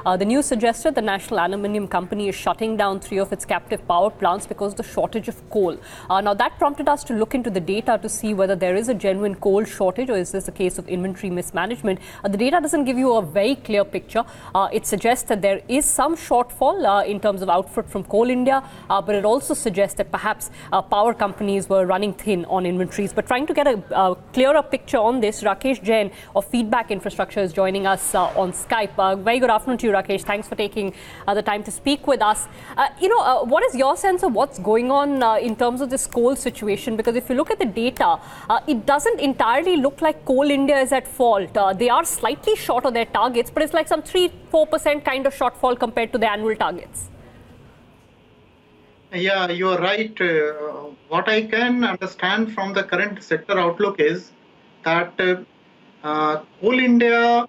The news suggested the National Aluminium Company is shutting down 3 of its captive power plants because of the shortage of coal. Now, that prompted us to look into the data to see whether there is a genuine coal shortage or is this a case of inventory mismanagement. The data doesn't give you a very clear picture. It suggests that there is some shortfall in terms of output from Coal India, but it also suggests that perhaps power companies were running thin on inventories. But trying to get a clearer picture on this, Rakesh Jain of Feedback Infrastructure is joining us on Skype. Very good afternoon to you, Rakesh. Thanks for taking the time to speak with us. What is your sense of what's going on in terms of this coal situation? Because if you look at the data, it doesn't entirely look like Coal India is at fault. They are slightly short of their targets, but it's like some 3-4% kind of shortfall compared to the annual targets. Yeah, you are right. What I can understand from the current sector outlook is that Coal India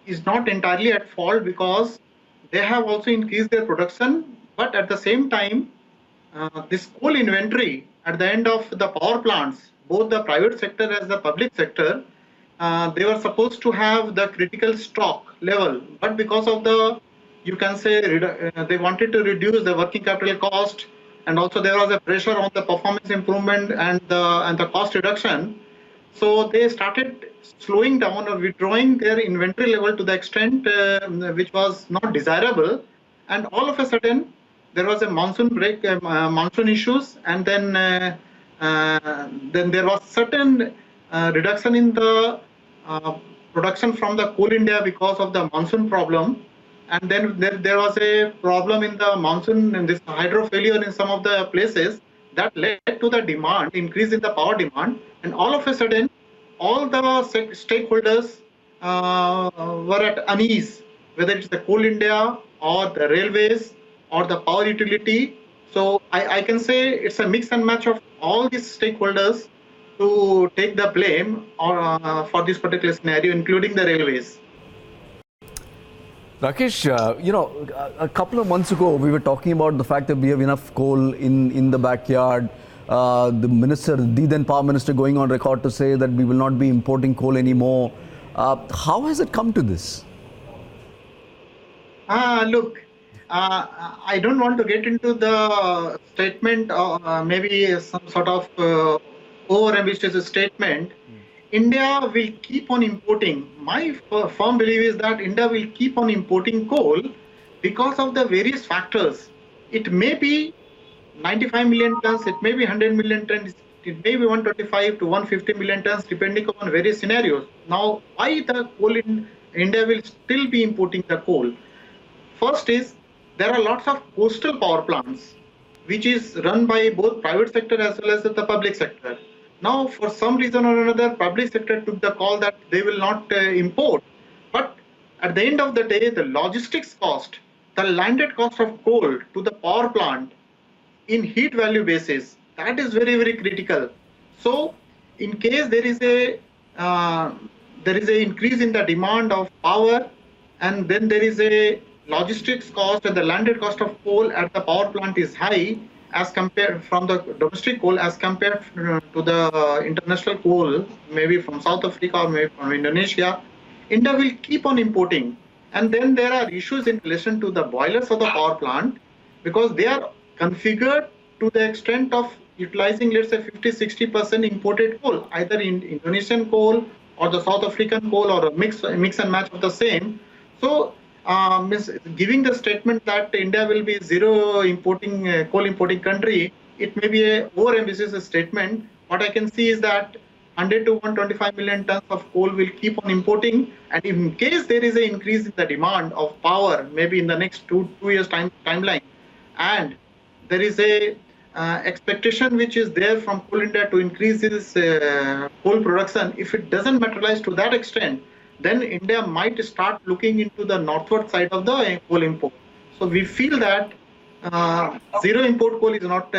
is not entirely at fault because they have also increased their production, but at the same time, this coal inventory at the end of the power plants, both the private sector as the public sector, they were supposed to have the critical stock level, but because of the, you can say, they wanted to reduce the working capital cost, and also there was a pressure on the performance improvement and the cost reduction. So they started slowing down or withdrawing their inventory level to the extent which was not desirable, and all of a sudden there was a monsoon break, monsoon issues, and then there was certain reduction in the production from the Coal India because of the monsoon problem, and then there was a problem in the monsoon and this hydro failure in some of the places that led to the demand increase in the power demand, and all of a sudden all the stakeholders were at unease, whether it's the Coal India or the railways or the power utility. So I can say it's a mix and match of all these stakeholders to take the blame for this particular scenario, including the railways. Rakesh, a couple of months ago, we were talking about the fact that we have enough coal in the backyard. The minister, the then power minister, going on record to say that we will not be importing coal anymore. How has it come to this? Look, I don't want to get into the statement or maybe some sort of over-ambitious statement. India will keep on importing. My firm belief is that India will keep on importing coal because of the various factors. It may be 95 million tons, it may be 100 million tons, it may be 125 to 150 million tons, depending upon various scenarios. Now, why the coal in India will still be importing the coal? First is, there are lots of coastal power plants, which is run by both private sector as well as the public sector. Now, for some reason or another, public sector took the call that they will not import. But at the end of the day, the logistics cost, the landed cost of coal to the power plant in heat value basis, that is very, very critical. So, in case there is a increase in the demand of power, and then there is a logistics cost and the landed cost of coal at the power plant is high, as compared from the domestic coal as compared to the international coal, maybe from South Africa or maybe from Indonesia, India will keep on importing. And then there are issues in relation to the boilers of the power plant because they are configured to the extent of utilizing, let's say, 50-60% imported coal, either in Indonesian coal or the South African coal or a mix and match of the same. So, giving the statement that India will be zero importing coal importing country, it may be a over-ambitious statement. What I can see is that 100 to 125 million tons of coal will keep on importing, and in case there is an increase in the demand of power, maybe in the next two years timeline, and there is a expectation which is there from Coal India to increase its coal production, if it doesn't materialize to that extent, then India might start looking into the northward side of the coal import. So we feel that zero import coal is not